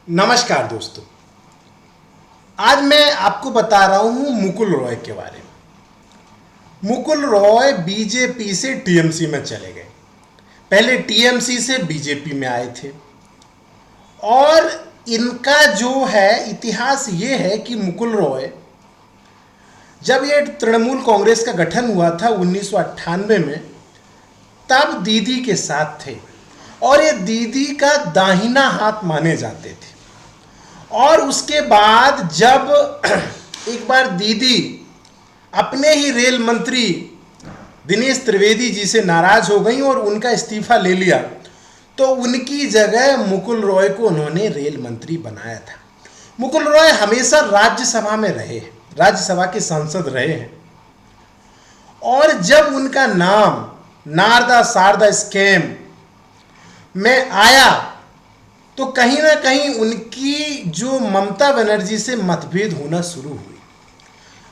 नमस्कार दोस्तों। आज मैं आपको बता रहा हूं मुकुल रॉय के बारे में। मुकुल रॉय बीजेपी से टीएमसी में चले गए। पहले टीएमसी से बीजेपी में आए थे और इनका जो है इतिहास ये है कि मुकुल रॉय जब ये तृणमूल कांग्रेस का गठन हुआ था 1998 में, तब दीदी के साथ थे और ये दीदी का दाहिना हाथ माने जाते थे। और उसके बाद जब एक बार दीदी अपने ही रेल मंत्री दिनेश त्रिवेदी जी से नाराज हो गई और उनका इस्तीफा ले लिया, तो उनकी जगह मुकुल रॉय को उन्होंने रेल मंत्री बनाया था। मुकुल रॉय हमेशा राज्यसभा में रहे, राज्यसभा के सांसद रहे हैं और जब उनका नाम नारदा शारदा स्कैम में आया तो कहीं ना कहीं उनकी जो ममता बनर्जी से मतभेद होना शुरू हुई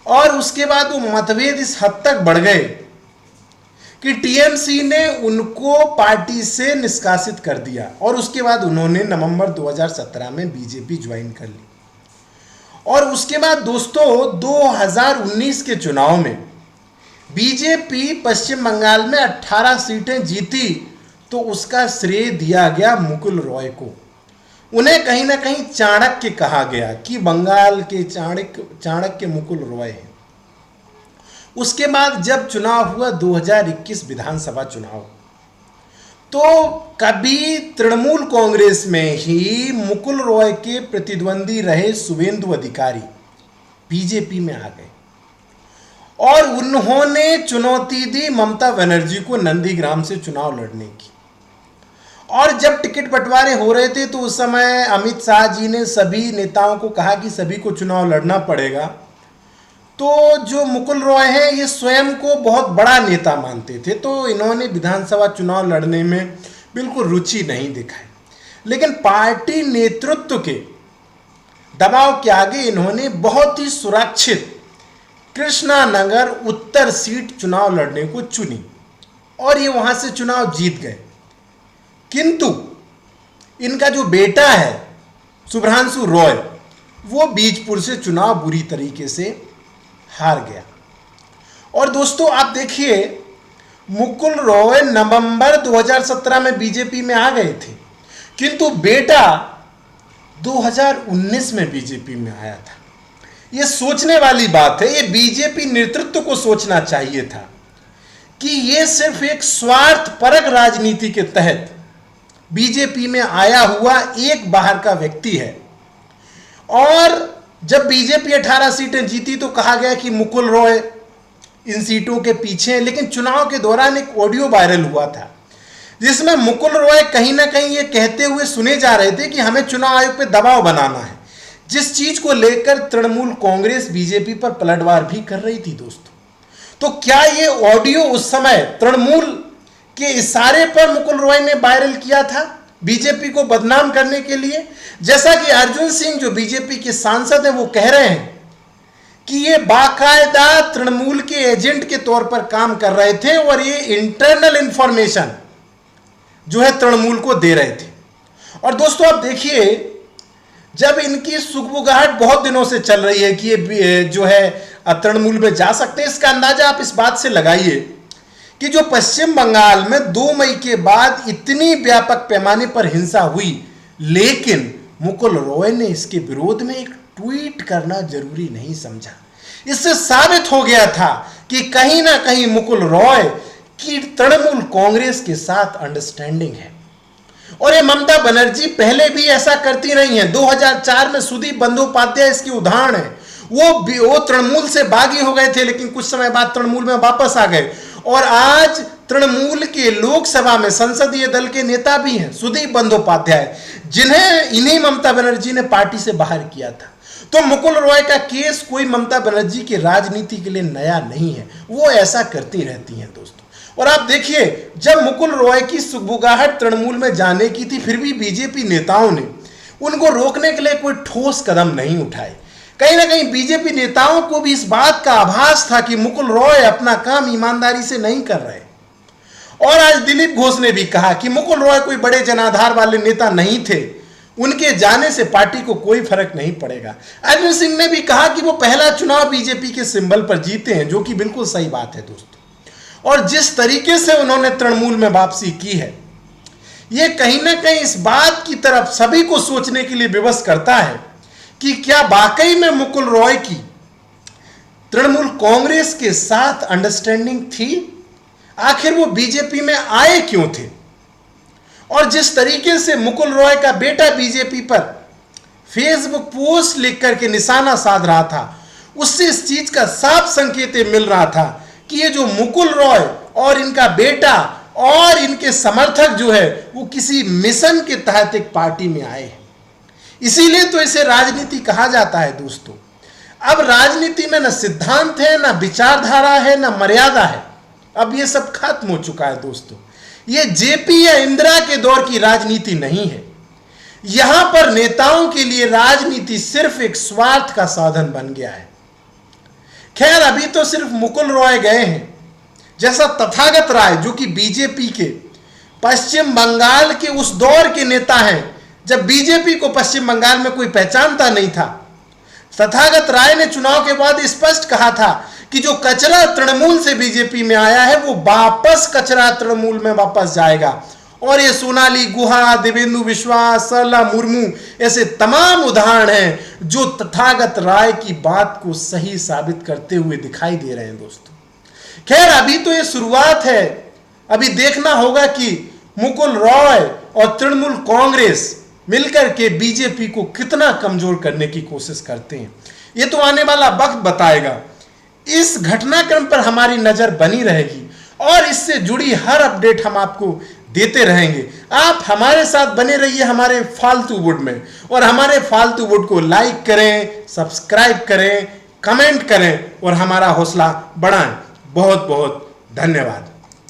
और उसके बाद वो मतभेद इस हद तक बढ़ गए कि टीएमसी ने उनको पार्टी से निष्कासित कर दिया और उसके बाद उन्होंने नवंबर 2017 में बीजेपी ज्वाइन कर ली। और उसके बाद दोस्तों 2019 के चुनाव में बीजेपी पश्चिम बंगाल में 18 सीटें जीती, तो उसका श्रेय दिया गया मुकुल रॉय को। उन्हें कहीं ना कहीं चाणक्य कहा गया कि बंगाल के चाणक्य मुकुल रॉय हैं। उसके बाद जब चुनाव हुआ 2021 विधानसभा चुनाव, तो कभी तृणमूल कांग्रेस में ही मुकुल रॉय के प्रतिद्वंदी रहे शुभेंदु अधिकारी बीजेपी में आ गए और उन्होंने चुनौती दी ममता बनर्जी को नंदीग्राम से चुनाव लड़ने की। और जब टिकट बंटवारे हो रहे थे तो उस समय अमित शाह जी ने सभी नेताओं को कहा कि सभी को चुनाव लड़ना पड़ेगा। तो जो मुकुल रॉय हैं ये स्वयं को बहुत बड़ा नेता मानते थे, तो इन्होंने विधानसभा चुनाव लड़ने में बिल्कुल रुचि नहीं दिखाई। लेकिन पार्टी नेतृत्व के दबाव के आगे इन्होंने बहुत ही सुरक्षित कृष्णानगर उत्तर सीट चुनाव लड़ने को चुनी और ये वहां से चुनाव जीत गए। किंतु इनका जो बेटा है शुभ्रांशु रॉय, वो बीजपुर से चुनाव बुरी तरीके से हार गया। और दोस्तों आप देखिए, मुकुल रॉय नवंबर 2017 में बीजेपी में आ गए थे, किंतु बेटा 2019 में बीजेपी में आया था। यह सोचने वाली बात है, ये बीजेपी नेतृत्व को सोचना चाहिए था कि यह सिर्फ एक स्वार्थपरक राजनीति के तहत बीजेपी में आया हुआ एक बाहर का व्यक्ति है। और जब बीजेपी 18 सीटें जीती तो कहा गया कि मुकुल रॉय इन सीटों के पीछे हैं। लेकिन चुनाव के दौरान एक ऑडियो वायरल हुआ था जिसमें मुकुल रॉय कहीं ना कहीं ये कहते हुए सुने जा रहे थे कि हमें चुनाव आयोग पे दबाव बनाना है, जिस चीज को लेकर तृणमूल कांग्रेस बीजेपी पर पलटवार भी कर रही थी दोस्तों। तो क्या ये ऑडियो उस समय तृणमूल के इशारे पर मुकुल रॉय ने वायरल किया था बीजेपी को बदनाम करने के लिए? जैसा कि अर्जुन सिंह जो बीजेपी के सांसद हैं वो कह रहे हैं कि ये बाकायदा तृणमूल के एजेंट के तौर पर काम कर रहे थे और ये इंटरनल इंफॉर्मेशन जो है तृणमूल को दे रहे थे। और दोस्तों आप देखिए, जब इनकी सुगबुगाहट बहुत दिनों से चल रही है कि ये जो है तृणमूल में जा सकते हैं, इसका अंदाजा आप इस बात से लगाइए कि जो पश्चिम बंगाल में 2 मई के बाद इतनी व्यापक पैमाने पर हिंसा हुई, लेकिन मुकुल रॉय ने इसके विरोध में एक ट्वीट करना जरूरी नहीं समझा। इससे साबित हो गया था कि कहीं ना कहीं मुकुल रॉय की तृणमूल कांग्रेस के साथ अंडरस्टैंडिंग है। और ये ममता बनर्जी पहले भी ऐसा करती रही हैं। 2004 में सुदीप बंदोपाध्याय इसकी उदाहरण है। वो तृणमूल से बागी हो गए थे, लेकिन कुछ समय बाद तृणमूल में वापस आ गए और आज तृणमूल के लोकसभा में संसदीय दल के नेता भी हैं सुदीप बंदोपाध्याय, जिन्हें इन्हीं ममता बनर्जी ने पार्टी से बाहर किया था। तो मुकुल रॉय का केस कोई ममता बनर्जी की राजनीति के लिए नया नहीं है, वो ऐसा करती रहती हैं दोस्तों। और आप देखिए, जब मुकुल रॉय की सुगबुगाहट तृणमूल में जाने की थी, फिर भी बीजेपी नेताओं ने उनको रोकने के लिए कोई ठोस कदम नहीं उठाए। कहीं ना कहीं बीजेपी नेताओं को भी इस बात का आभास था कि मुकुल रॉय अपना काम ईमानदारी से नहीं कर रहे। और आज दिलीप घोष ने भी कहा कि मुकुल रॉय कोई बड़े जनाधार वाले नेता नहीं थे, उनके जाने से पार्टी को कोई फर्क नहीं पड़ेगा। अर्जुन सिंह ने भी कहा कि वो पहला चुनाव बीजेपी के सिंबल पर जीते हैं, जो कि बिल्कुल सही बात है दोस्तों। और जिस तरीके से उन्होंने तृणमूल में वापसी की है, ये कहीं ना कहीं इस बात की तरफ सभी को सोचने के लिए विवश करता है कि क्या वाकई में मुकुल रॉय की तृणमूल कांग्रेस के साथ अंडरस्टैंडिंग थी? आखिर वो बीजेपी में आए क्यों थे? और जिस तरीके से मुकुल रॉय का बेटा बीजेपी पर फेसबुक पोस्ट लिख करके निशाना साध रहा था, उससे इस चीज का साफ संकेत मिल रहा था कि ये जो मुकुल रॉय और इनका बेटा और इनके समर्थक जो है वो किसी मिशन के तहत एक पार्टी में आए हैं। इसीलिए तो इसे राजनीति कहा जाता है दोस्तों। अब राजनीति में न सिद्धांत है, न विचारधारा है, न मर्यादा है। अब ये सब खत्म हो चुका है दोस्तों। ये जेपी या इंदिरा के दौर की राजनीति नहीं है। यहां पर नेताओं के लिए राजनीति सिर्फ एक स्वार्थ का साधन बन गया है। खैर, अभी तो सिर्फ मुकुल रॉय गए हैं, जैसा तथागत राय जो कि बीजेपी के पश्चिम बंगाल के उस दौर के नेता हैं जब बीजेपी को पश्चिम बंगाल में कोई पहचानता नहीं था। तथागत राय ने चुनाव के बाद स्पष्ट कहा था कि जो कचरा तृणमूल से बीजेपी में आया है वो वापस कचरा तृणमूल में वापस जाएगा। और ये सोनाली गुहा, देवेंदु विश्वास, सरला मुर्मू ऐसे तमाम उदाहरण हैं जो तथागत राय की बात को सही साबित करते हुए दिखाई दे रहे हैं दोस्तों। खैर, अभी तो ये शुरुआत है। अभी देखना होगा कि मुकुल रॉय और तृणमूल कांग्रेस मिलकर के बीजेपी को कितना कमजोर करने की कोशिश करते हैं। ये तो आने वाला वक्त बताएगा। इस घटनाक्रम पर हमारी नजर बनी रहेगी और इससे जुड़ी हर अपडेट हम आपको देते रहेंगे। आप हमारे साथ बने रहिए हमारे फालतू वुड में, और हमारे फालतू वुड को लाइक करें, सब्सक्राइब करें, कमेंट करें और हमारा हौसला बढ़ाएं। बहुत बहुत धन्यवाद।